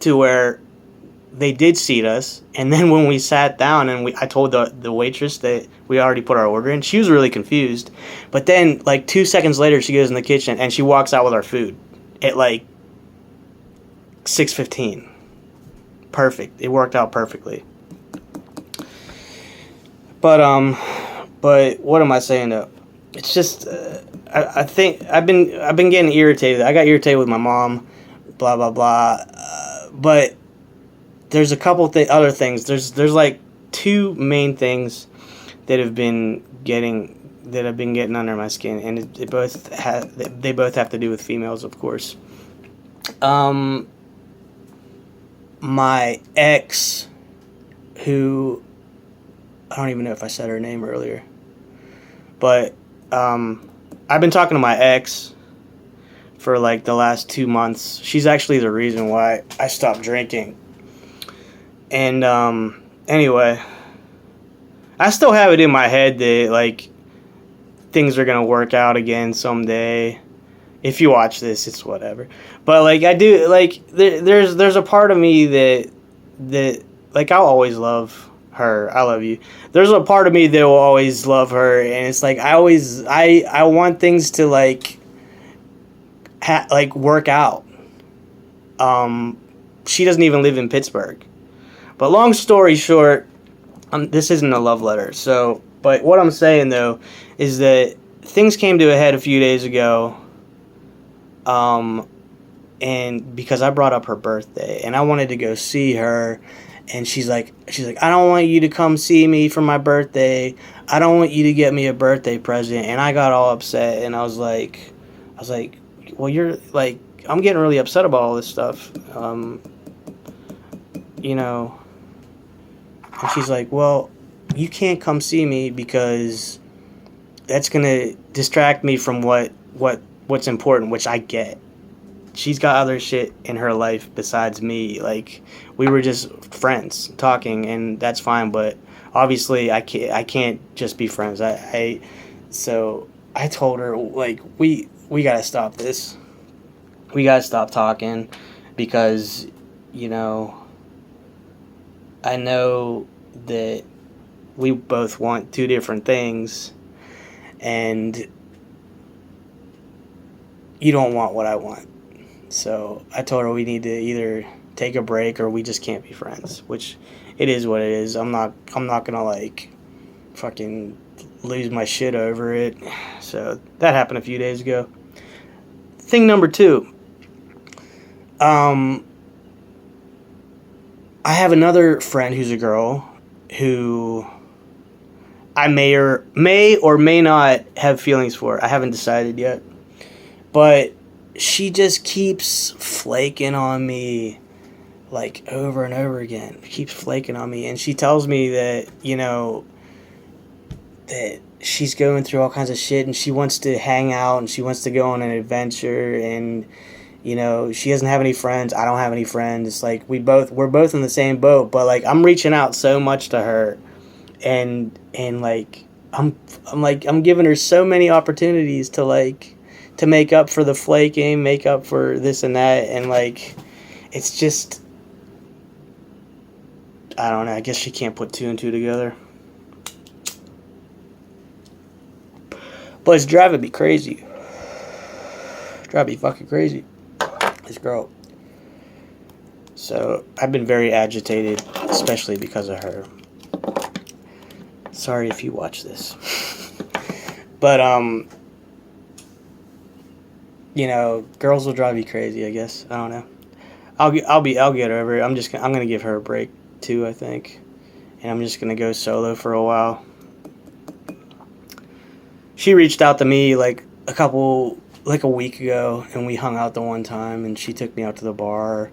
to where they did seat us, and then when we sat down and I told the waitress that we already put our order in, she was really confused. But then, like 2 seconds later, she goes in the kitchen and she walks out with our food at like 6:15. Perfect. It worked out perfectly. But what am I saying though? It's just I think I've been getting irritated. I got irritated with my mom, blah blah blah. But there's a couple other things. There's like two main things that have been getting under my skin, and they both have to do with females, of course. My ex, who I don't even know if I said her name earlier, but I've been talking to my ex for like the last 2 months. She's actually the reason why I stopped drinking. And anyway, I still have it in my head that like things are gonna work out again someday. If you watch this, it's whatever. But like I do, like there's a part of me that like I'll always love her. I love you. There's a part of me that will always love her, and it's like I want things to like work out. She doesn't even live in Pittsburgh. But long story short, this isn't a love letter. So, but what I'm saying though is that things came to a head a few days ago. And because I brought up her birthday, and I wanted to go see her, and she's like, I don't want you to come see me for my birthday. I don't want you to get me a birthday present. And I got all upset, and I was like, well, you're like, I'm getting really upset about all this stuff. You know. And she's like, well, you can't come see me because that's gonna distract me from what's important, which I get. She's got other shit in her life besides me. Like, we were just friends talking, and that's fine. But obviously, I can't just be friends. So I told her, like, we gotta stop this. We gotta stop talking because, you know, I know that we both want two different things, and you don't want what I want. So I told her we need to either take a break or we just can't be friends, which it is what it is. I'm not gonna like fucking lose my shit over it. So that happened a few days ago. Thing number 2. I have another friend who's a girl who I may or may not have feelings for. I haven't decided yet. But she just keeps flaking on me, like, over and over again. Keeps flaking on me. And she tells me that, you know, that she's going through all kinds of shit, and she wants to hang out, and she wants to go on an adventure, and, you know, she doesn't have any friends. I don't have any friends. It's like we're both in the same boat, but, like, I'm reaching out so much to her, and like, I'm giving her so many opportunities to, like, to make up for the flaking, make up for this and that, and like, it's just, I don't know, I guess she can't put 2 and 2 together. But it's driving me crazy. Driving me fucking crazy. This girl. So, I've been very agitated, especially because of her. Sorry if you watch this. But, you know, girls will drive you crazy, I guess. I don't know. I'll get over it. I'm gonna give her a break too, I think. And I'm just gonna go solo for a while. She reached out to me like a week ago, and we hung out the one time, and she took me out to the bar,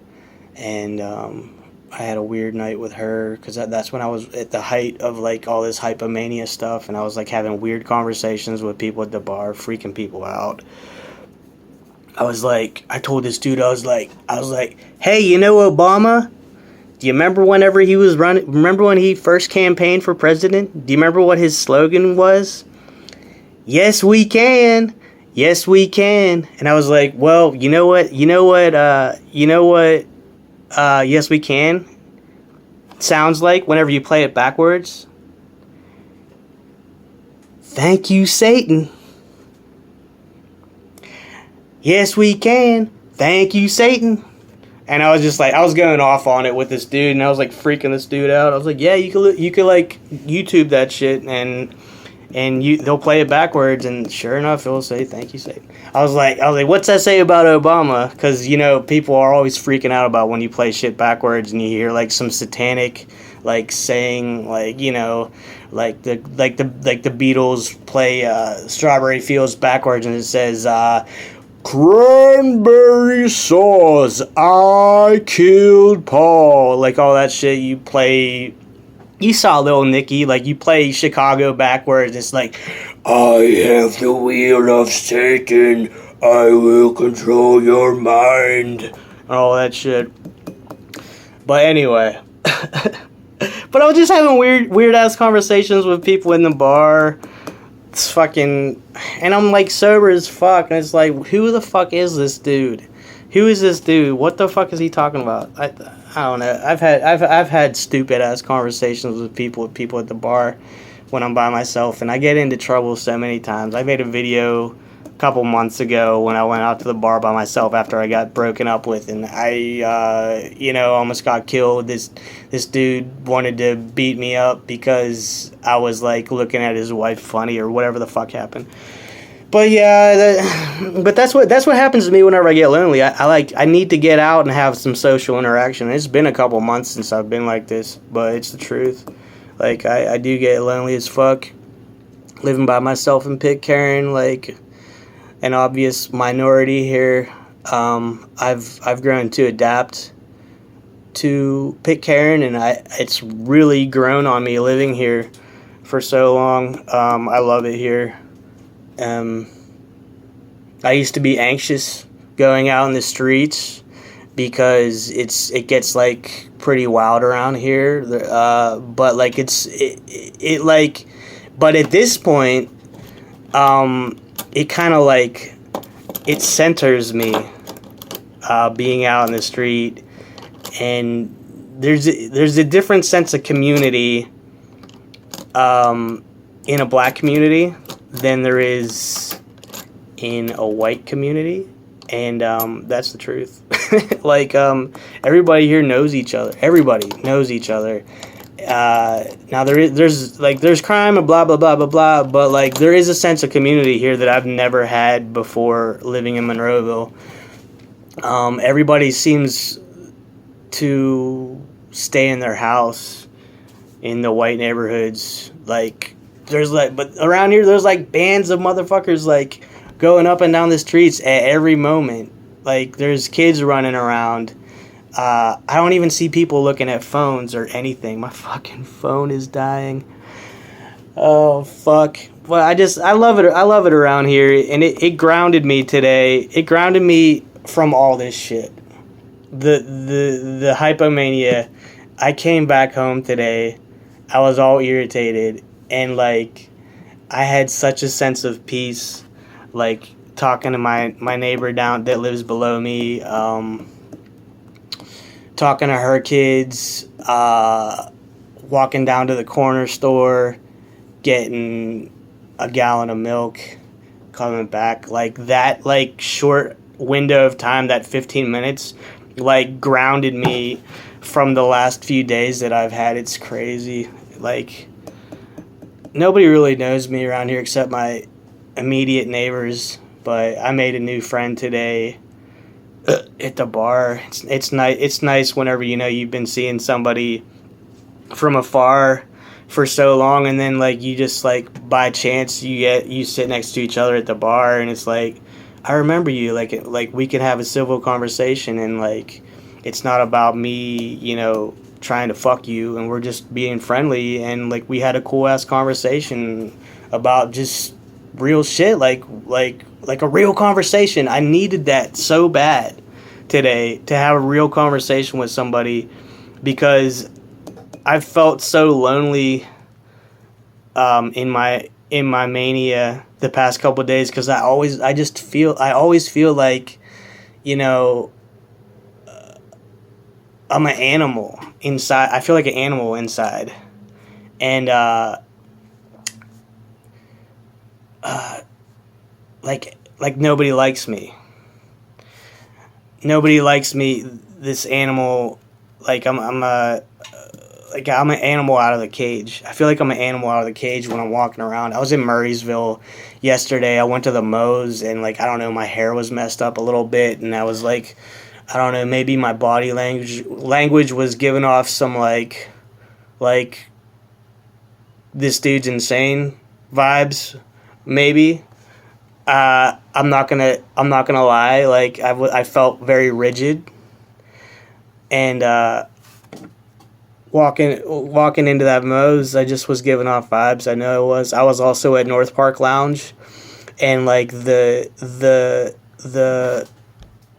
and I had a weird night with her because that's when I was at the height of like all this hypomania stuff, and I was like having weird conversations with people at the bar, freaking people out. I told this dude, I was like, hey, you know Obama? Do you remember whenever he was running? Remember when he first campaigned for president? Do you remember what his slogan was? Yes, we can. Yes, we can. And I was like, well, you know what Yes We Can sounds like whenever you play it backwards. Thank you, Satan. Yes, we can. Thank you, Satan. And I was just like, I was going off on it with this dude, and I was like freaking this dude out. I was like, yeah, you could like YouTube that shit, and they'll play it backwards, and sure enough, it'll say thank you, Satan. I was like, what's that say about Obama? Because people are always freaking out about when you play shit backwards, and you hear like some satanic like saying like like the Beatles play Strawberry Fields backwards, and it says. Cranberry sauce, I killed Paul. Like all that shit you play. You saw Lil Nicky, like you play Chicago backwards. It's like, I have the wheel of Satan. I will control your mind. And all that shit. But anyway. But I was just having weird ass conversations with people in the bar. It's fucking, and I'm like sober as fuck, and it's like, who the fuck is this dude? Who is this dude? What the fuck is he talking about? I don't know. I've had stupid ass conversations with people at the bar when I'm by myself, and I get into trouble so many times. I made a video a couple months ago when I went out to the bar by myself after I got broken up with, and I almost got killed. This dude wanted to beat me up because I was like looking at his wife funny or whatever the fuck happened. But yeah, but that's what happens to me whenever I get lonely. I need to get out and have some social interaction. It's been a couple months since I've been like this, but it's the truth. Like I do get lonely as fuck living by myself in Pitcairn, like an obvious minority here. I've grown to adapt to Pitcairn, and it's really grown on me living here for so long. I love it here. I used to be anxious going out in the streets because it gets like pretty wild around here. But like but at this point, it kind of like it centers me being out in the street. And there's a different sense of community in a black community than there is in a white community, and that's the truth. Like everybody here knows each other. Everybody knows each other. Now there's crime and blah blah blah blah blah, but like there is a sense of community here that I've never had before living in Monroeville. Everybody seems to stay in their house in the white neighborhoods. Like but around here there's like bands of motherfuckers like going up and down the streets at every moment. Like there's kids running around. I don't even see people looking at phones or anything. My fucking phone is dying. Oh fuck. Well, I love it around here, and it grounded me today. It grounded me from all this shit. The hypomania. I came back home today. I was all irritated, and like I had such a sense of peace, like talking to my neighbor down that lives below me, talking to her kids, walking down to the corner store, getting a gallon of milk, coming back. Like that like short window of time, that 15 minutes like grounded me from the last few days that I've had. It's crazy. Like nobody really knows me around here except my immediate neighbors, but I made a new friend today at the bar. It's nice whenever you've been seeing somebody from afar for so long, and then like you just like by chance you sit next to each other at the bar, and it's like, I remember you, like we can have a civil conversation, and like it's not about me, trying to fuck you, and we're just being friendly, and like we had a cool ass conversation about just real shit, like a real conversation. I needed that so bad today, to have a real conversation with somebody, because I felt so lonely in my mania the past couple of days, because I always feel like I'm an animal inside. I feel like an animal inside, and like nobody likes me. Nobody likes me. This animal, like I'm an animal out of the cage. I feel like I'm an animal out of the cage when I'm walking around. I was in Murraysville yesterday. I went to the Moe's and like I don't know, my hair was messed up a little bit, and I was like, I don't know, maybe my body language was giving off some like this dude's insane vibes, maybe. I'm not gonna lie. Like I felt very rigid, and walking into that Moe's, I just was giving off vibes. I know it was. I was also at North Park Lounge, and like the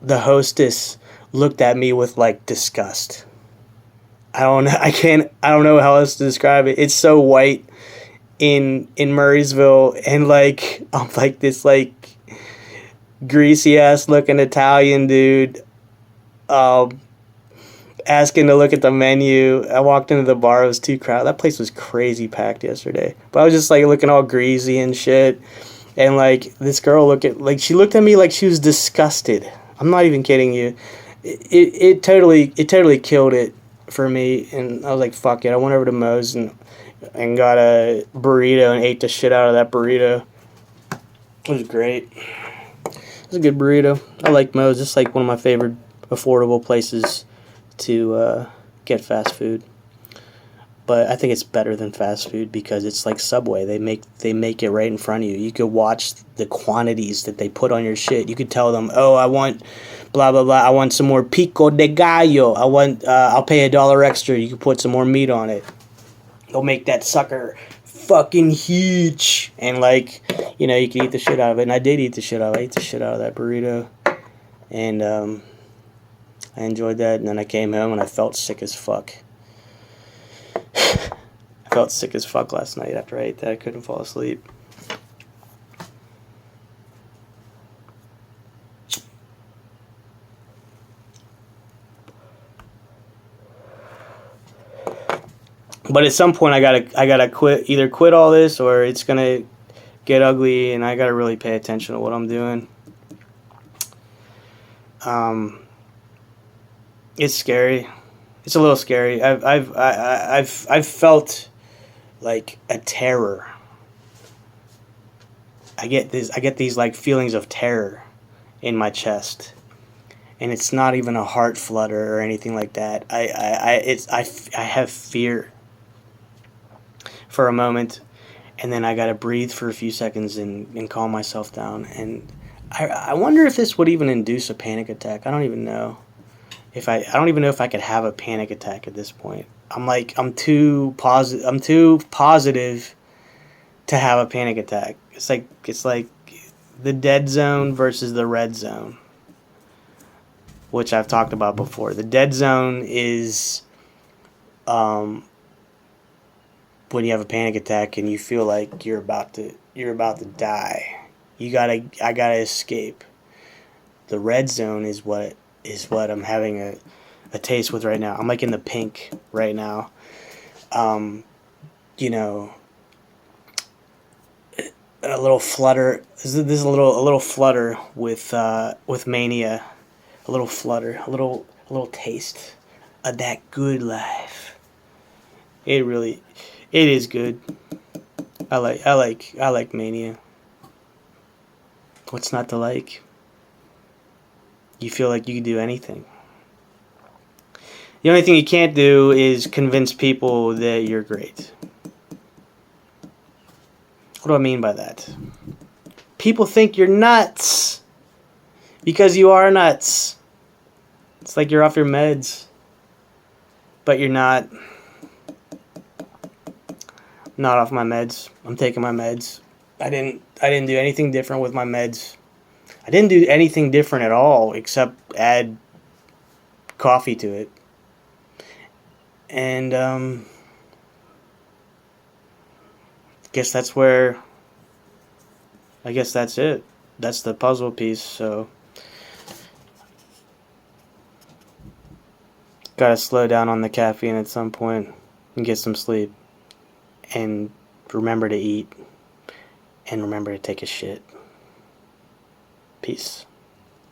hostess looked at me with like disgust. I don't know. I don't know how else to describe it. It's so white in Murraysville, and like I'm like this like greasy ass looking Italian dude. Um, Asking to look at the menu. I walked into the bar. It was too crowded. That place was crazy packed yesterday. But I was just like looking all greasy and shit. And like this girl she looked at me like she was disgusted. I'm not even kidding you. It totally killed it for me. And I was like, fuck it. I went over to Moe's and got a burrito and ate the shit out of that burrito. It was great. It was a good burrito. I like Moe's. It's like one of my favorite affordable places to get fast food. But I think it's better than fast food because it's like Subway. They make it right in front of you. You could watch the quantities that they put on your shit. You could tell them, oh, I want blah blah blah. I want some more pico de gallo. I'll pay $1 extra. You can put some more meat on it. They'll make that sucker fucking huge, and like you can eat the shit out of it. And I did eat the shit out. I ate the shit out of that burrito, and I enjoyed that. And then I came home and I felt sick as fuck. I felt sick as fuck last night after I ate that. I couldn't fall asleep. But at some point, I gotta quit all this, or it's gonna get ugly, and I gotta really pay attention to what I'm doing. It's scary. It's a little scary. I've felt like a terror. I get these like feelings of terror in my chest, and it's not even a heart flutter or anything like that. I have fear for a moment, and then I gotta breathe for a few seconds and calm myself down. And I wonder if this would even induce a panic attack. I don't even know. I don't even know if I could have a panic attack at this point. I'm too positive to have a panic attack. It's like the dead zone versus the red zone, which I've talked about before. The dead zone is when you have a panic attack and you feel like you're about to die. I gotta escape. The red zone is what I'm having a taste with right now. I'm like in the pink right now. A little flutter. This is a little flutter with mania. A little flutter. A little taste of that good life. It is good. I like mania. What's not to like? You feel like you can do anything. The only thing you can't do is convince people that you're great. What do I mean by that? People think you're nuts because you are nuts. It's like you're off your meds, but you're not. I'm not off my meds. I'm taking my meds. I didn't do anything different with my meds. I didn't do anything different at all except add coffee to it. And guess that's it. That's the puzzle piece. So gotta slow down on the caffeine at some point and get some sleep. And remember to eat. And remember to take a shit. Peace.